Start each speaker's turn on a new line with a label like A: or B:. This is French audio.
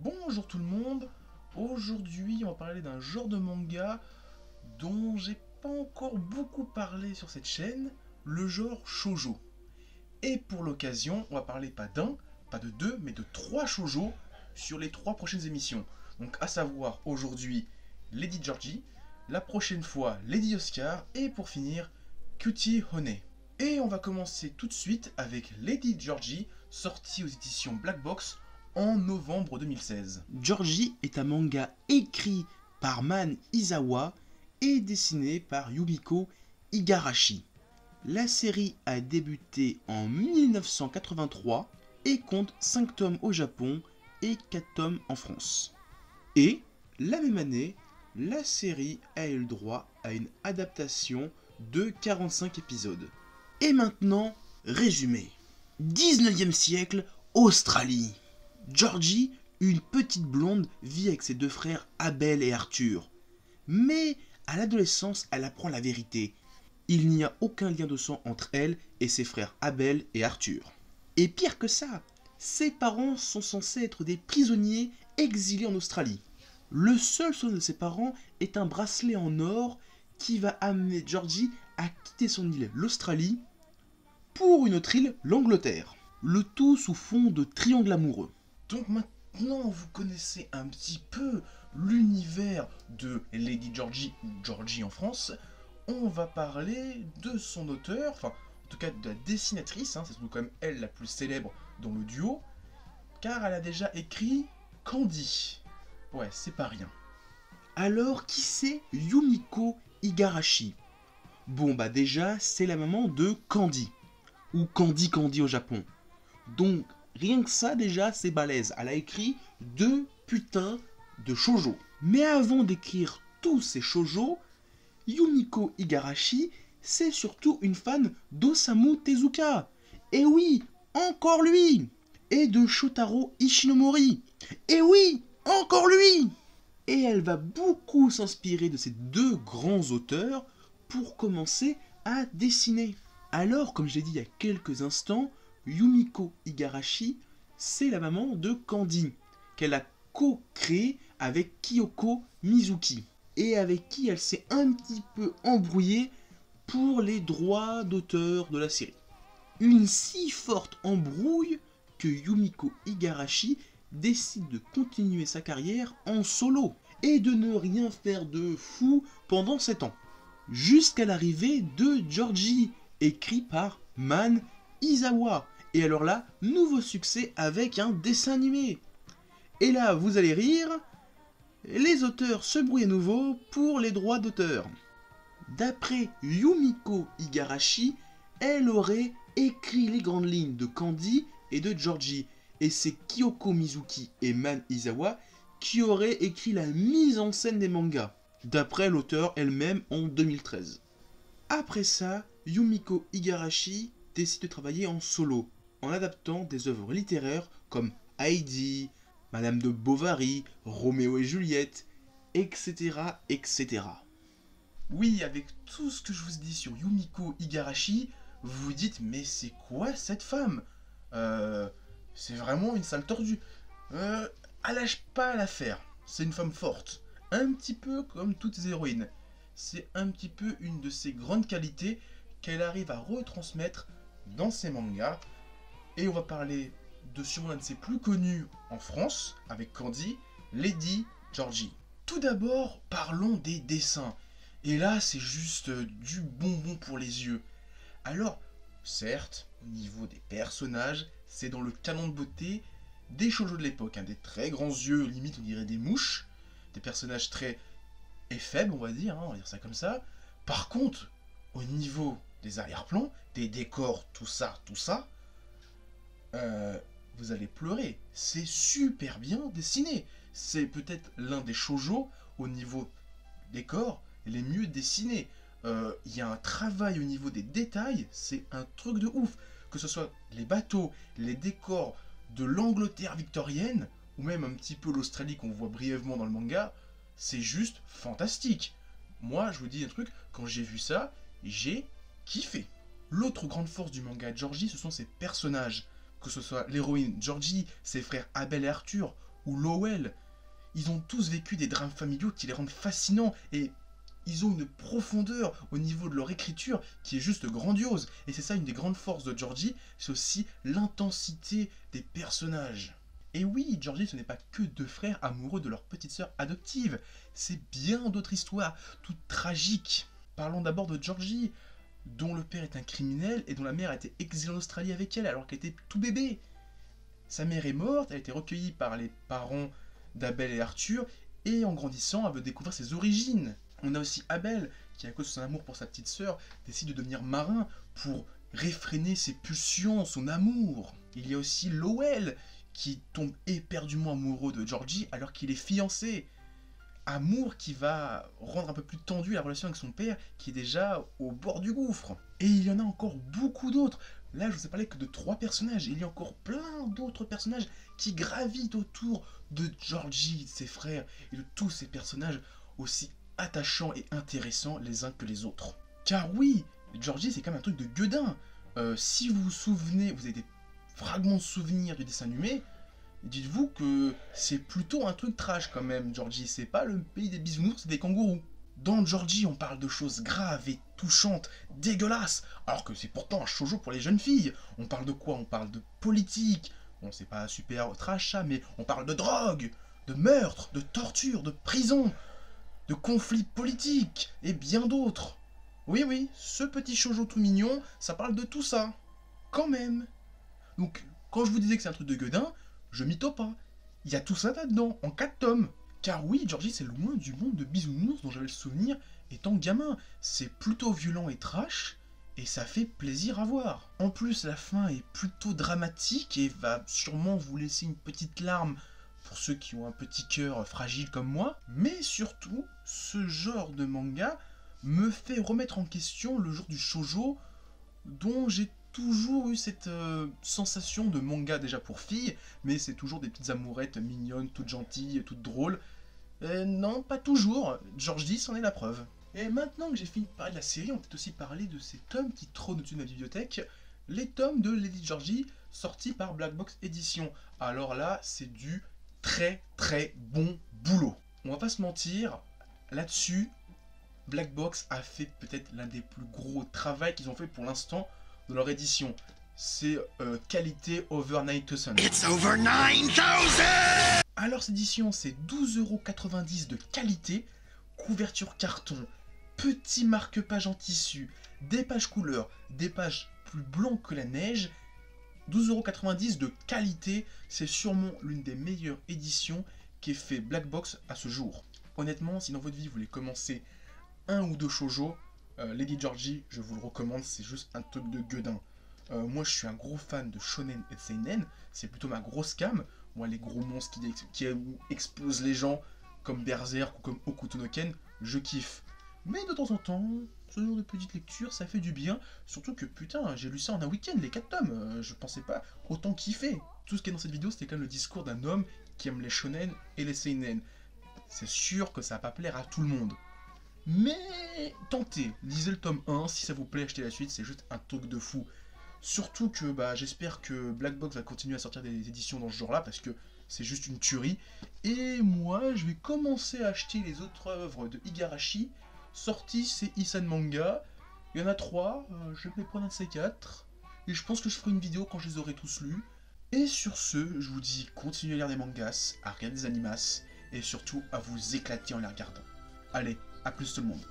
A: Bonjour tout le monde, aujourd'hui on va parler d'un genre de manga dont j'ai pas encore beaucoup parlé sur cette chaîne, le genre shoujo. Et pour l'occasion, on va parler pas d'un, pas de deux, mais de trois shoujo sur les trois prochaines émissions. Donc à savoir aujourd'hui Lady Georgie, la prochaine fois Lady Oscar et pour finir Cutie Honey. Et on va commencer tout de suite avec Lady Georgie, sortie aux éditions Black Box en novembre 2016.
B: Georgie est un manga écrit par Man Izawa et dessiné par Yumiko Igarashi. La série a débuté en 1983 et compte 5 tomes au Japon et 4 tomes en France. Et, la même année, la série a eu le droit à une adaptation de 45 épisodes. Et maintenant, résumé. 19e siècle, Australie. Georgie, une petite blonde, vit avec ses deux frères Abel et Arthur. Mais à l'adolescence, elle apprend la vérité. Il n'y a aucun lien de sang entre elle et ses frères Abel et Arthur. Et pire que ça, ses parents sont censés être des prisonniers exilés en Australie. Le seul souvenir de ses parents est un bracelet en or qui va amener Georgie à quitter son île, l'Australie, pour une autre île, l'Angleterre. Le tout sous fond de triangle amoureux.
A: Donc maintenant vous connaissez un petit peu l'univers de Lady Georgie ou Georgie en France. On va parler de son auteur, enfin en tout cas de la dessinatrice, c'est quand même elle la plus célèbre dans le duo, car elle a déjà écrit Candy. Ouais, c'est pas rien.
B: Alors, qui c'est Yumiko Igarashi? Bon bah déjà, c'est la maman de Candy, ou Candy Candy au Japon. Donc, rien que ça déjà, c'est balèze. Elle a écrit 2 putains de shoujo. Mais avant d'écrire tous ces shoujo, Yumiko Igarashi, c'est surtout une fan d'Osamu Tezuka. Et oui, encore lui. Et de Shotaro Ishinomori. Et oui, encore lui. Et elle va beaucoup s'inspirer de ces deux grands auteurs pour commencer à dessiner. Alors, comme je l'ai dit il y a quelques instants, Yumiko Igarashi, c'est la maman de Candy, qu'elle a co-créée avec Kyoko Mizuki, et avec qui elle s'est un petit peu embrouillée pour les droits d'auteur de la série. Une si forte embrouille que Yumiko Igarashi décide de continuer sa carrière en solo et de ne rien faire de fou pendant 7 ans. Jusqu'à l'arrivée de Georgie, écrit par Man Izawa. Et alors là, nouveau succès avec un dessin animé. Et là, vous allez rire, les auteurs se brouillent à nouveau pour les droits d'auteur. D'après Yumiko Igarashi, elle aurait écrit les grandes lignes de Candy et de Georgie. Et c'est Kyoko Mizuki et Man Izawa qui auraient écrit la mise en scène des mangas, d'après l'auteur elle-même en 2013. Après ça, Yumiko Igarashi décide de travailler en solo, en adaptant des œuvres littéraires comme Heidi, Madame de Bovary, Roméo et Juliette, etc. etc.
A: Oui, avec tout ce que je vous ai dit sur Yumiko Igarashi, vous vous dites mais c'est quoi cette femme C'est vraiment une sale tordue. Elle lâche pas l'affaire, c'est une femme forte, un petit peu comme toutes les héroïnes. C'est un petit peu une de ses grandes qualités qu'elle arrive à retransmettre dans ses mangas. Et on va parler de sûrement l'un de ses plus connus en France, avec Candy, Lady Georgie. Tout d'abord, parlons des dessins. Et là, c'est juste du bonbon pour les yeux. Alors, certes, au niveau des personnages, c'est dans le canon de beauté des shoujo de l'époque, des très grands yeux, limite on dirait des mouches, des personnages très faibles, on va dire ça comme ça. Par contre, au niveau des arrière-plans, des décors, tout ça, vous allez pleurer. C'est super bien dessiné. C'est peut-être l'un des shoujo au niveau décor les mieux dessinés. Il y a un travail au niveau des détails, c'est un truc de ouf. Que ce soit les bateaux, les décors de l'Angleterre victorienne, ou même un petit peu l'Australie qu'on voit brièvement dans le manga, c'est juste fantastique. Moi, je vous dis un truc, quand j'ai vu ça, j'ai kiffé. L'autre grande force du manga Georgie, ce sont ses personnages. Que ce soit l'héroïne Georgie, ses frères Abel et Arthur, ou Lowell. Ils ont tous vécu des drames familiaux qui les rendent fascinants et ils ont une profondeur au niveau de leur écriture qui est juste grandiose. Et c'est ça une des grandes forces de Georgie, c'est aussi l'intensité des personnages. Et oui, Georgie, ce n'est pas que deux frères amoureux de leur petite sœur adoptive, c'est bien d'autres histoires, toutes tragiques. Parlons d'abord de Georgie, dont le père est un criminel et dont la mère a été exilée en Australie avec elle alors qu'elle était tout bébé. Sa mère est morte, elle a été recueillie par les parents d'Abel et Arthur, et en grandissant, elle veut découvrir ses origines. On a aussi Abel, qui à cause de son amour pour sa petite sœur, décide de devenir marin pour réfréner ses pulsions, son amour. Il y a aussi Lowell, qui tombe éperdument amoureux de Georgie alors qu'il est fiancé. Amour qui va rendre un peu plus tendue la relation avec son père, qui est déjà au bord du gouffre. Et il y en a encore beaucoup d'autres. Là, je vous ai parlé que de 3 personnages. Il y a encore plein d'autres personnages qui gravitent autour de Georgie, de ses frères, et de tous ces personnages aussi attachants et intéressants les uns que les autres. Car oui, Georgie, c'est quand même un truc de gueudin. Si vous vous souvenez, vous avez des fragments de souvenirs du dessin animé, dites-vous que c'est plutôt un truc trash quand même, Georgie. C'est pas le pays des bisounours, c'est des kangourous. Dans Georgie, on parle de choses graves et touchantes, dégueulasses, alors que c'est pourtant un shoujo pour les jeunes filles. On parle de quoi? On parle de politique. Bon, c'est pas super trash ça, mais on parle de drogue, de meurtre, de torture, de prison, de conflits politiques et bien d'autres. Oui, oui, ce petit shoujo tout mignon, ça parle de tout ça. Quand même. Donc, quand je vous disais que c'est un truc de gueudin, je mytho pas. Il y a tout ça là-dedans, en 4 tomes. Car oui, Georgie, c'est loin du monde de bisounours dont j'avais le souvenir étant gamin. C'est plutôt violent et trash, et ça fait plaisir à voir. En plus, la fin est plutôt dramatique et va sûrement vous laisser une petite larme pour ceux qui ont un petit cœur fragile comme moi. Mais surtout, ce genre de manga me fait remettre en question le genre du shoujo dont j'ai toujours eu cette sensation de manga déjà pour filles, mais c'est toujours des petites amourettes mignonnes, toutes gentilles, toutes drôles. Non, pas toujours. Georgie c'en est la preuve. Et maintenant que j'ai fini de parler de la série, on peut aussi parler de ces tomes qui trônent au-dessus de ma bibliothèque, les tomes de Lady Georgie sortis par Black Box Edition. Alors là, c'est du très très bon boulot. On va pas se mentir, là-dessus, Black Box a fait peut-être l'un des plus gros travaux qu'ils ont fait pour l'instant de leur édition. C'est qualité over 9000. It's over 9000! Alors cette édition, c'est 12,90€ de qualité, couverture carton, petit marque-page en tissu, des pages couleurs, des pages plus blancs que la neige. 12,90€ de qualité, c'est sûrement l'une des meilleures éditions qu'ait fait Black Box à ce jour. Honnêtement, si dans votre vie vous voulez commencer un ou deux shoujo, Lady Georgie, je vous le recommande, c'est juste un truc de gueudin. Moi, je suis un gros fan de shonen et seinen, c'est plutôt ma grosse cam. Moi, les gros monstres qui explosent les gens, comme Berserk ou comme Hokuto no Ken, je kiffe. Mais de temps en temps, ce genre de petite lecture, ça fait du bien. Surtout que, putain, j'ai lu ça en un week-end, les 4 tomes. Je pensais pas autant kiffer. Tout ce qui est dans cette vidéo, c'était quand même le discours d'un homme qui aime les shonen et les seinen. C'est sûr que ça va pas plaire à tout le monde. Mais tentez, lisez le tome 1, si ça vous plaît, achetez la suite, c'est juste un truc de fou. Surtout que j'espère que Black Box va continuer à sortir des éditions dans ce genre-là, parce que c'est juste une tuerie. Et moi, je vais commencer à acheter les autres œuvres de Igarashi, sorties c'est Isan Manga. Il y en a 3, je vais me les prendre un de ces 4. Et je pense que je ferai une vidéo quand je les aurai tous lus. Et sur ce, je vous dis, continuez à lire des mangas, à regarder des animas, et surtout à vous éclater en les regardant. Allez, à plus tout le monde.